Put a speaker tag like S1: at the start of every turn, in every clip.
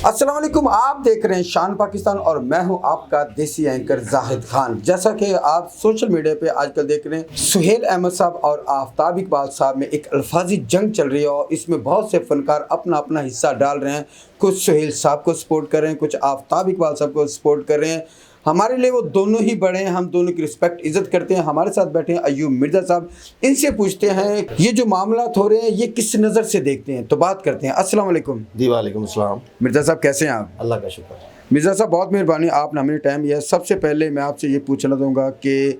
S1: السلام علیکم، آپ دیکھ رہے ہیں شان پاکستان اور میں ہوں آپ کا دیسی اینکر زاہد خان۔ جیسا کہ آپ سوشل میڈیا پہ آج کل دیکھ رہے ہیں، سہیل احمد صاحب اور آفتاب اقبال صاحب میں ایک الفاظی جنگ چل رہی ہے اور اس میں بہت سے فنکار اپنا اپنا حصہ ڈال رہے ہیں۔ کچھ سہیل صاحب کو سپورٹ کر رہے ہیں، کچھ آفتاب اقبال صاحب کو سپورٹ کر رہے ہیں۔ ہمارے لیے وہ دونوں ہی بڑے ہیں، ہم دونوں کی رسپیکٹ عزت کرتے ہیں۔ ہمارے ساتھ بیٹھے ہیں ایوب مرزا صاحب، ان سے پوچھتے ہیں یہ جو معاملات ہو رہے ہیں یہ کس نظر سے دیکھتے ہیں، تو بات کرتے ہیں۔ السلام علیکم
S2: جی وعلیکم السلام۔
S1: مرزا صاحب کیسے ہیں آپ؟
S2: اللہ کا شکر۔
S1: مرزا صاحب بہت مہربانی، آپ نے ہمیں ٹائم دیا۔ سب سے پہلے میں آپ سے یہ پوچھنا چاہوں گا کہ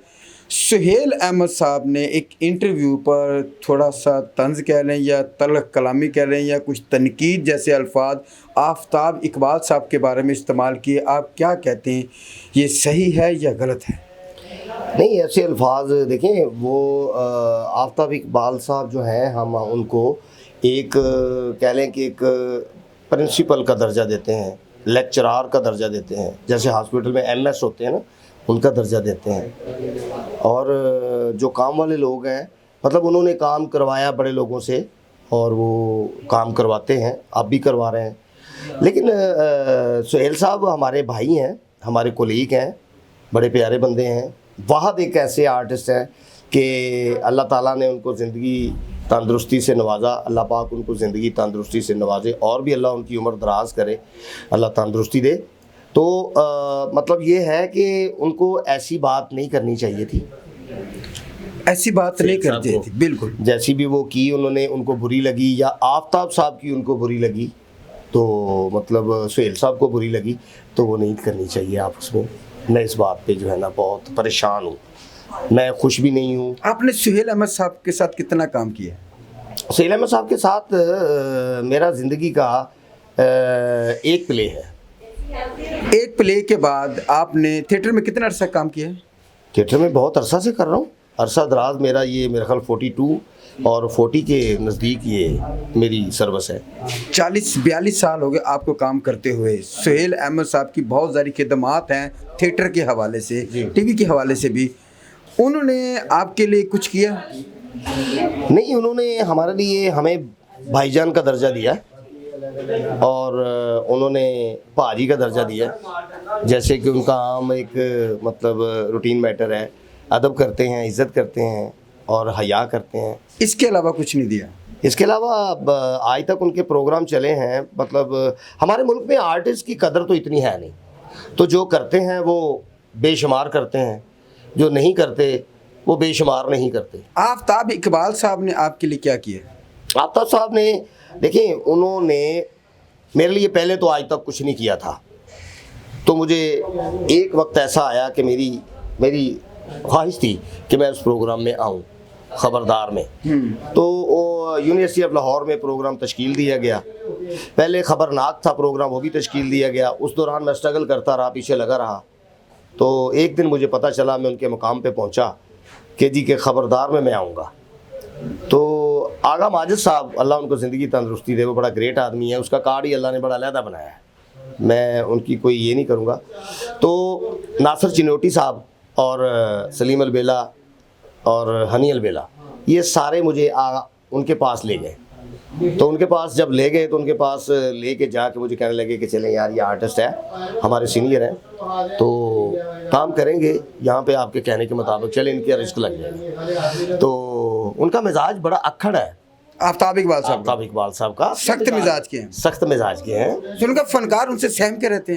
S1: سہیل احمد صاحب نے ایک انٹرویو پر تھوڑا سا طنز کہہ لیں یا تلخ کلامی کہہ لیں یا کچھ تنقید جیسے الفاظ آفتاب اقبال صاحب کے بارے میں استعمال کیے، آپ کیا کہتے ہیں، یہ صحیح ہے یا غلط ہے؟
S2: نہیں، ایسے الفاظ دیکھیں، وہ آفتاب اقبال صاحب جو ہیں ہم ان کو ایک کہہ لیں کہ ایک پرنسپل کا درجہ دیتے ہیں، لیکچرار کا درجہ دیتے ہیں، جیسے ہاسپٹل میں ایم ایس ہوتے ہیں نا، ان کا درجہ دیتے ہیں۔ اور جو کام والے لوگ ہیں، مطلب انہوں نے کام کروایا بڑے لوگوں سے اور وہ کام کرواتے ہیں، آپ بھی کروا رہے ہیں۔ لیکن سہیل صاحب ہمارے بھائی ہیں، ہمارے کولیگ ہیں، بڑے پیارے بندے ہیں۔ واحد ایک ایسے آرٹسٹ ہیں کہ اللہ تعالیٰ نے ان کو زندگی تندرستی سے نوازا، اللہ پاک ان کو زندگی تندرستی سے نوازے اور بھی اللہ ان کی عمر دراز کرے، اللہ تندرستی دے۔ تو مطلب یہ ہے کہ ان کو ایسی بات نہیں کرنی چاہیے تھی،
S1: ایسی بات نہیں کرتے تھے، بالکل
S2: جیسی بھی وہ کی انہوں نے، ان کو بری لگی یا آفتاب صاحب کی ان کو بری لگی تو مطلب سہیل صاحب کو بری لگی تو وہ نہیں کرنی چاہیے آپس میں۔ میں اس بات پہ جو ہے نا بہت پریشان ہوں، میں خوش بھی نہیں ہوں۔
S1: آپ نے سہیل احمد صاحب کے ساتھ کتنا کام کیا؟
S2: سہیل احمد صاحب کے ساتھ میرا زندگی کا ایک پلے ہے۔
S1: ایک پلے کے بعد آپ نے تھیٹر میں کتنا عرصہ کام کیا ہے؟
S2: تھیٹر میں بہت عرصہ سے کر رہا ہوں، عرصہ دراز میرا، یہ میرا خیال 42 اور 40 کے نزدیک یہ میری سروس ہے۔
S1: 40-42 سال ہو گئے آپ کو کام کرتے ہوئے۔ سہیل احمد صاحب کی بہت ساری خدمات ہیں تھیٹر کے حوالے سے، ٹی وی کے حوالے سے بھی، انہوں نے آپ کے لیے کچھ کیا؟
S2: نہیں، انہوں نے ہمارے لیے ہمیں بھائی جان کا درجہ دیا اور انہوں نے پاجی کا درجہ دیا، جیسے کہ ان کا عام ایک مطلب روٹین میٹر ہے، ادب کرتے ہیں، عزت کرتے ہیں اور حیا کرتے ہیں۔
S1: اس کے علاوہ کچھ نہیں دیا؟
S2: اس کے علاوہ آج تک ان کے پروگرام چلے ہیں، مطلب ہمارے ملک میں آرٹسٹ کی قدر تو اتنی ہے نہیں، تو جو کرتے ہیں وہ بے شمار کرتے ہیں، جو نہیں کرتے وہ بے شمار نہیں کرتے۔
S1: آفتاب اقبال صاحب نے آپ کے لیے کیا کیا؟
S2: آفتاب صاحب نے دیکھیں، انہوں نے میرے لیے پہلے تو آج تک کچھ نہیں کیا تھا، تو مجھے ایک وقت ایسا آیا کہ میری خواہش تھی کہ میں اس پروگرام میں آؤں، خبردار میں۔ تو یونیورسٹی آف لاہور میں پروگرام تشکیل دیا گیا، پہلے خبرناک تھا پروگرام، وہ بھی تشکیل دیا گیا۔ اس دوران میں اسٹرگل کرتا رہا، پیچھے لگا رہا، تو ایک دن مجھے پتہ چلا، میں ان کے مقام پہ پہنچا کہ جی کہ خبردار میں آؤں گا۔ تو آغا ماجد صاحب، اللہ ان کو زندگی تندرستی دے، وہ بڑا گریٹ آدمی ہے، اس کا کارڈ ہی اللہ نے بڑا علیحدہ بنایا ہے، میں ان کی کوئی یہ نہیں کروں گا۔ تو ناصر چنوٹی صاحب اور سلیم البیلا اور ہنی البیلا، یہ سارے مجھے ان کے پاس لے گئے۔ تو ان کے پاس جب لے گئے تو ان کے پاس لے کے جا کے مجھے کہنے لگے کہ چلیں یار، یہ آرٹسٹ ہے، ہمارے سینئر ہیں، تو کام کریں گے یہاں پہ آپ کے کہنے کے مطابق، چلیں ان کے رزق لگ جائے گا۔ تو ان کا مزاج بڑا اکھڑ ہے،
S1: آفتاب
S2: اقبال صاحب کا
S1: سخت مزاج کے ہیں،
S2: سخت مزاج کے ہیں۔
S1: ان کا فنکار ان سے سہم کے رہتے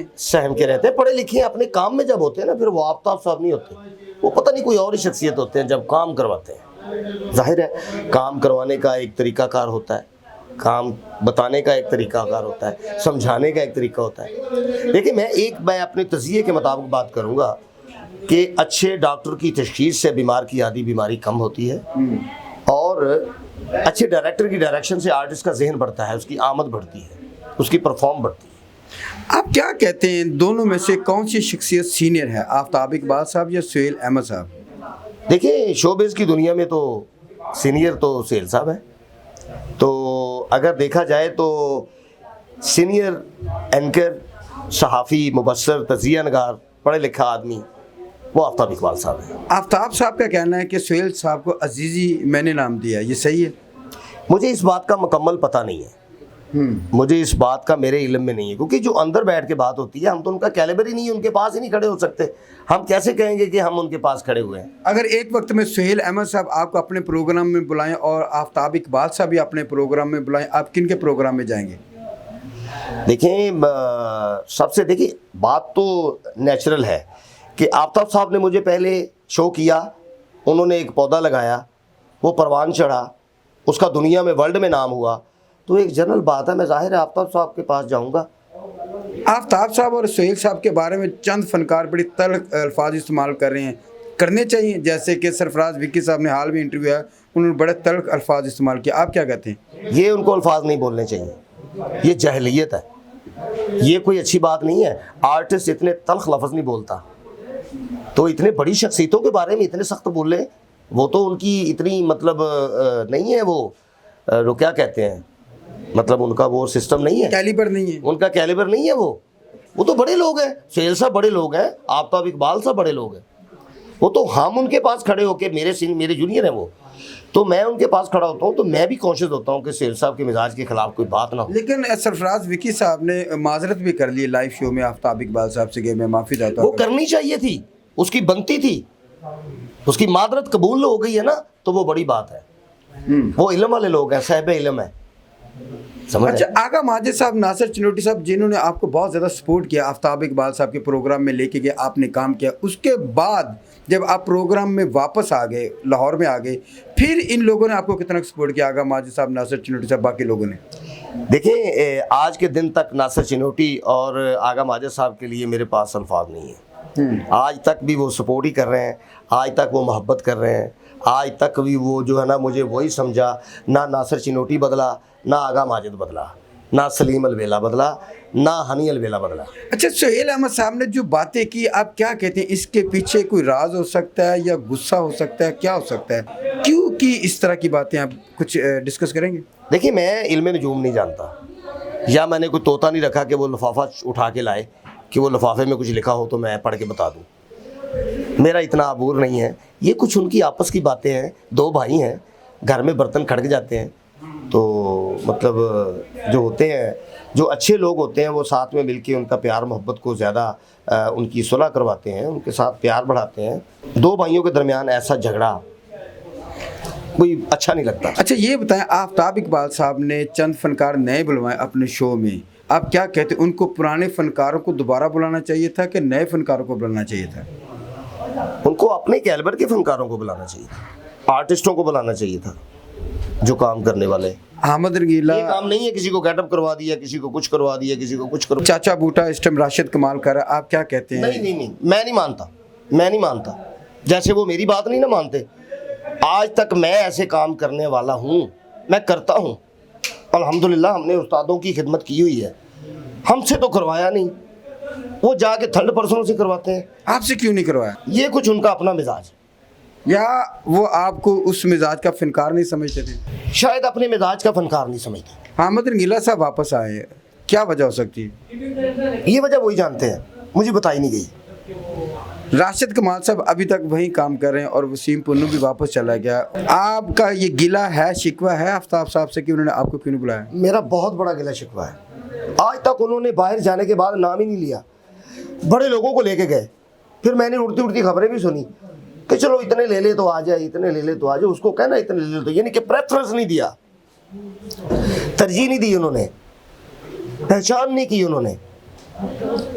S1: ہیں،
S2: پڑھے لکھے اپنے کام میں جب ہوتے ہیں نا، پھر وہ آفتاب صاحب نہیں ہوتے، وہ پتہ نہیں کوئی اور ہی شخصیت ہوتے ہیں جب کام کرواتے ہیں۔ ظاہر ہے کام کروانے کا ایک طریقہ کار ہوتا ہے، کام بتانے کا ایک طریقہ کار ہوتا ہے، سمجھانے کا ایک طریقہ ہوتا ہے۔ دیکھیں، میں اپنے تجزیے کے مطابق بات کروں گا کہ اچھے ڈاکٹر کی تشخیص سے بیمار کی آدھی بیماری کم ہوتی ہے، اور اچھے ڈائریکٹر کی ڈائریکشن سے آرٹسٹ کا ذہن بڑھتا ہے، اس کی آمد بڑھتی ہے، اس کی پرفارم بڑھتی ہے۔
S1: آپ کیا کہتے ہیں، دونوں میں سے کون سی شخصیت سینئر ہے، آفتاب اقبال صاحب یا سہیل احمد صاحب؟
S2: دیکھیں، شوبز کی دنیا میں تو سینئر تو سہیل صاحب ہے، تو اگر دیکھا جائے تو سینئر اینکر، صحافی، مبصر، تجزیہ نگار، پڑھے لکھا آدمی وہ آفتاب اقبال صاحب ہیں۔
S1: آفتاب صاحب کا کہنا ہے کہ سہیل صاحب کو عزیزی میں نے نام دیا، یہ صحیح ہے؟
S2: مجھے اس بات کا مکمل پتہ نہیں ہے، مجھے اس بات کا میرے علم میں نہیں ہے، کیونکہ جو اندر بیٹھ کے بات ہوتی ہے ہم تو ان کا کیلیبر ہی نہیں ہے، ان کے پاس ہی نہیں کھڑے ہو سکتے، ہم کیسے کہیں گے کہ ہم ان کے پاس کھڑے ہوئے ہیں؟
S1: اگر ایک وقت میں سہیل احمد صاحب آپ کو اپنے پروگرام میں بلائیں اور آفتاب اقبال صاحب بھی اپنے پروگرام میں بلائیں، آپ کن کے پروگرام میں جائیں گے؟
S2: دیکھیں سب سے دیکھیں بات تو نیچرل ہے کہ آفتاب صاحب نے مجھے پہلے شو کیا، انہوں نے ایک پودا لگایا، وہ پروان چڑھا، اس کا دنیا میں ورلڈ میں نام ہوا، تو ایک جنرل بات ہے میں ظاہر ہے آفتاب صاحب کے پاس جاؤں گا۔
S1: آفتاب صاحب اور سہیل صاحب کے بارے میں چند فنکار بڑی تلخ الفاظ استعمال کر رہے ہیں، کرنے چاہیے، جیسے کہ سرفراز وکی صاحب نے حال میں انٹرویو ہے، انہوں نے بڑے تلخ الفاظ استعمال کیا، آپ کیا کہتے ہیں؟
S2: یہ ان کو الفاظ نہیں بولنے چاہیے، یہ جاہلیت ہے، یہ کوئی اچھی بات نہیں ہے۔ آرٹسٹ اتنے تلخ لفظ نہیں بولتا، تو اتنے بڑی شخصیتوں کے بارے میں اتنے سخت بول رہے ہیں، وہ تو ان کی اتنی مطلب نہیں ہے، وہ کیا کہتے ہیں، مطلب ان کا وہ سسٹم نہیں ہے،
S1: کیلیبر نہیں ہے،
S2: ان کا کیلیبر نہیں ہے، وہ تو بڑے لوگ ہیں، سہیل صاحب بڑے لوگ ہیں، آفتاب اقبال صاحب بڑے لوگ ہیں، وہ تو ہم ان کے پاس کھڑے ہو کے میرے جونیئر ہیں وہ، تو میں ان کے پاس کھڑا ہوتا ہوں تو میں بھی کانشیس ہوتا ہوں کہ سہیل صاحب کے مزاج کے خلاف کوئی بات نہ ہو۔
S1: لیکن سرفراز وکی صاحب نے معذرت بھی کر لی لائیو شو میں آفتاب اقبال صاحب سے کہ میں معافی چاہتا
S2: وہ
S1: ہوں۔
S2: کرنی چاہیے تھی، اس کی بنتی تھی، اس کی معذرت قبول ہو گئی ہے نا تو وہ بڑی بات ہے، وہ علم والے لوگ ہیں، صاحب علم ہے، سمجھ
S1: اچھا، آغا ماجد صاحب، ناصر چنوٹی صاحب، جنہوں نے آپ کو بہت زیادہ سپورٹ کیا، آفتاب اقبال صاحب کے پروگرام میں لے کے گئے، آپ نے کام کیا، اس کے بعد جب آپ پروگرام میں واپس آ گئے، لاہور میں آ گئے، پھر ان لوگوں نے آپ کو کتنا سپورٹ کیا، آغا ماجد صاحب، ناصر چنوٹی صاحب، باقی لوگوں نے؟
S2: دیکھیں آج کے دن تک ناصر چنوٹی اور آغا ماجد صاحب کے لیے میرے پاس الفاظ نہیں ہیں، آج تک بھی وہ سپورٹ ہی کر رہے ہیں، آج تک وہ محبت کر رہے ہیں، آج تک بھی وہ جو ہے نا مجھے وہی سمجھا، نہ ناصر چنوٹی بدلا، نہ آغا ماجد بدلا، نہ سلیم الویلا بدلا، نہ ہنی الویلا بدلا۔
S1: اچھا، سہیل احمد صاحب نے جو باتیں کی، آپ کیا کہتے ہیں، اس کے پیچھے کوئی راز ہو سکتا ہے یا غصہ ہو سکتا ہے، کیا ہو سکتا ہے، کیوں کی اس طرح کی باتیں، آپ کچھ ڈسکس کریں گے؟
S2: دیکھیں میں علم نجوم نہیں جانتا، یا میں نے کوئی طوطا نہیں رکھا کہ وہ لفافہ اٹھا کے لائے کہ وہ لفافے میں کچھ لکھا ہو تو میں پڑھ کے بتا دوں، میرا اتنا عبور نہیں ہے، یہ کچھ ان کی آپس کی باتیں ہیں، دو بھائی ہیں، گھر میں برتن کھڑک جاتے ہیں، تو مطلب جو ہوتے ہیں، جو اچھے لوگ ہوتے ہیں وہ ساتھ میں مل کے ان کا پیار محبت کو زیادہ ان کی صلح کرواتے ہیں، ان کے ساتھ پیار بڑھاتے ہیں، دو بھائیوں کے درمیان ایسا جھگڑا کوئی اچھا نہیں لگتا۔
S1: اچھا، یہ بتائیں، آفتاب اقبال صاحب نے چند فنکار نئے بلوائے اپنے شو میں، آپ کیا کہتے ہیں، ان کو پرانے فنکاروں کو دوبارہ بلانا چاہیے تھا کہ نئے فنکاروں کو بلانا چاہیے تھا؟
S2: ان کو اپنے کیلیبر کے فنکاروں کو بلانا چاہیے تھا، آرٹسٹوں کو بلانا چاہیے تھا جو کام کرنے والے۔
S1: احمد رنگیلا،
S2: یہ کام نہیں ہے کسی کو گیٹ اپ کروا دیا، کسی کو کچھ کروا دیا، کسی کو کچھ کروا،
S1: چاچا بوٹا، اس ٹائم راشد کمال کر رہا ہے، آپ کیا کہتے ہیں؟
S2: نہیں، میں نہیں مانتا، جیسے وہ میری بات نہیں نہ مانتے، آج تک میں ایسے کام کرنے والا ہوں، میں کرتا ہوں، الحمدللہ ہم نے استادوں کی خدمت کی ہوئی ہے، ہم سے تو کروایا نہیں، وہ جا کے تھرڈ پرسنوں سے کرواتے ہیں۔
S1: آپ سے کیوں نہیں کروایا؟
S2: یہ کچھ ان کا اپنا مزاج،
S1: یا وہ آپ کو اس مزاج کا فنکار نہیں سمجھتے تھے؟
S2: شاید اپنے مزاج کا فنکار نہیں سمجھتے۔
S1: احمد رنگیلا صاحب واپس آئے ہیں، کیا وجہ ہو سکتی ہے؟
S2: یہ وجہ وہی جانتے ہیں، مجھے بتائی نہیں گئی۔
S1: راشد کمال صاحب ابھی تک وہیں کام کر رہے ہیں اور وسیم پنو بھی واپس چلا گیا، آپ کا یہ گلہ ہے، شکوہ ہے آفتاب صاحب سے کہ انہوں نے آپ کو کیوں نہیں بلایا؟
S2: میرا بہت بڑا گلہ شکوہ ہے، آج تک انہوں نے باہر جانے کے بعد نام ہی نہیں لیا، بڑے لوگوں کو لے کے گئے، پھر میں نے اڑتی خبریں بھی سنی کہ چلو اتنے لے لے تو آ جائے، اتنے لے لے تو آ جائے، اس کو کہنا اتنے لے لے تو، یعنی کہ پریفرنس نہیں دیا، ترجیح نہیں دی انہوں نے، پہچان نہیں کی انہوں نے،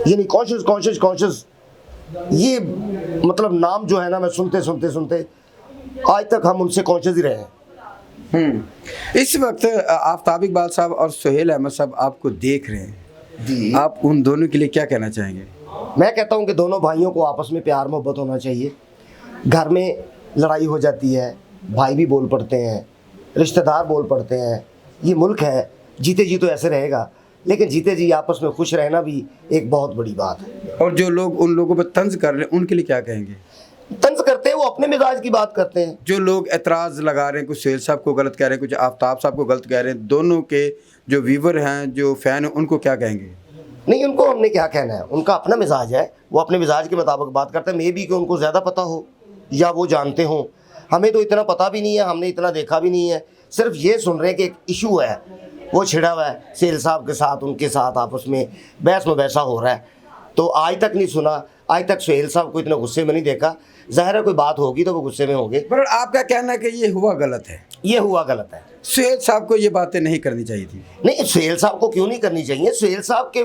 S2: یعنی کانشیس یہ مطلب نام جو ہے نا میں سنتے آج تک ہم ان سے کانشیس ہی رہے ہیں۔
S1: اس وقت آفتاب اقبال صاحب اور سہیل احمد صاحب آپ کو دیکھ رہے ہیں
S2: جی،
S1: آپ ان دونوں کے لیے کیا کہنا چاہیں گے؟
S2: میں کہتا ہوں کہ دونوں بھائیوں کو آپس میں پیار محبت ہونا چاہیے، گھر میں لڑائی ہو جاتی ہے، بھائی بھی بول پڑتے ہیں، رشتہ دار بول پڑتے ہیں، یہ ملک ہے، جیتے جی تو ایسے رہے گا، لیکن جیتے جی آپس میں خوش رہنا بھی ایک بہت بڑی بات ہے۔
S1: اور جو لوگ ان لوگوں پہ طنز کر رہے ہیں ان کے لیے کیا کہیں گے؟
S2: طنز کرتے ہیں وہ اپنے مزاج کی بات کرتے ہیں،
S1: جو لوگ اعتراض لگا رہے ہیں، کچھ سہیل صاحب کو غلط کہہ رہے ہیں، کچھ آفتاب صاحب کو غلط کہہ رہے ہیں، دونوں کے جو ویور ہیں، جو فین ہیں، ان کو کیا کہیں گے؟
S2: نہیں ان کو ہم نے کیا کہنا ہے، ان کا اپنا مزاج ہے، وہ اپنے مزاج کے مطابق بات کرتے ہیں، مے بی کہ ان کو زیادہ پتہ ہو یا وہ جانتے ہوں، ہمیں تو اتنا پتہ بھی نہیں ہے، ہم نے اتنا دیکھا بھی نہیں ہے، صرف یہ سن رہے ہیں کہ ایک ایشو ہے وہ چھڑا ہوا ہے سہیل صاحب کے ساتھ، ان کے ساتھ آپس میں بحث مباحثہ ہو رہا ہے، تو آج تک نہیں سنا، آج تک سہیل صاحب کو اتنے غصے میں نہیں دیکھا. ظاہر ہے کوئی بات ہوگی تو وہ غصے میں ہوں گے.
S1: پر آپ کا کہنا ہے کہ یہ ہوا غلط ہے،
S2: یہ ہوا غلط ہے.
S1: سہیل صاحب کو یہ باتیں نہیں کرنی چاہیے تھی.
S2: نہیں، سہیل صاحب کو کیوں نہیں کرنی چاہیے؟ سہیل صاحب کے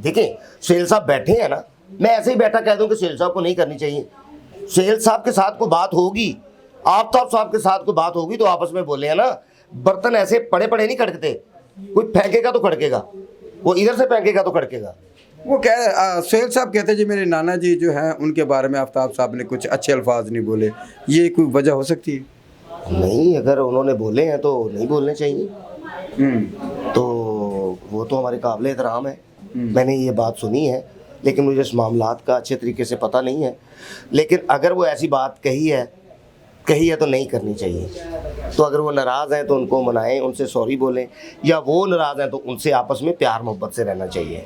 S2: دیکھیں، سہیل صاحب بیٹھے ہیں نا، میں ایسے ہی بیٹھا کہہ دوں کہ سہیل صاحب کو نہیں کرنی چاہیے. سہیل صاحب کے ساتھ کوئی بات ہوگی، آفتاب صاحب کے ساتھ کوئی بات ہوگی تو آپس میں بولے ہیں نا. برتن ایسے پڑے پڑے نہیں کھڑکتے، کوئی پھینکے گا تو کھڑکے گا، وہ ادھر سے پھینکے گا تو کھڑکے گا.
S1: وہ سہیل صاحب کہتے ہیں جی میرے نانا جی جو ہیں ان کے بارے میں آفتاب صاحب نے کچھ اچھے الفاظ نہیں بولے، یہ کوئی وجہ ہو سکتی ہے؟
S2: نہیں، اگر انہوں نے بولے ہیں تو نہیں بولنے چاہیے. تو وہ تو ہمارے قابل احترام ہے. میں نے یہ بات سنی ہے لیکن مجھے اس معاملات کا اچھے طریقے سے پتہ نہیں ہے. لیکن اگر وہ ایسی بات کہی ہے تو نہیں کرنی چاہیے. تو اگر وہ ناراض ہیں تو ان کو منائیں، ان سے سوری بولیں، یا وہ ناراض ہیں تو ان سے آپس میں پیار محبت سے رہنا چاہیے.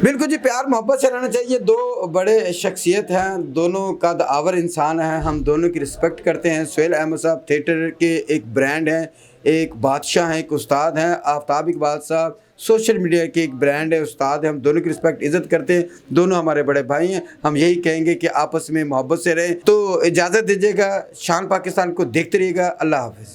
S1: بالکل جی، پیار محبت سے رہنا چاہیے. دو بڑے شخصیت ہیں، دونوں قد آور انسان ہیں، ہم دونوں کی رسپیکٹ کرتے ہیں. سہیل احمد صاحب تھیٹر کے ایک برانڈ ہیں، ایک بادشاہ ہیں، ایک استاد ہیں. آفتاب اقبال صاحب سوشل میڈیا کے ایک برانڈ ہے، استاد ہیں. ہم دونوں کی رسپیکٹ عزت کرتے ہیں، دونوں ہمارے بڑے بھائی ہیں. ہم یہی کہیں گے کہ آپس میں محبت سے رہیں. تو اجازت دیجیے گا، شان پاکستان کو دیکھتے رہیے گا. اللہ حافظ.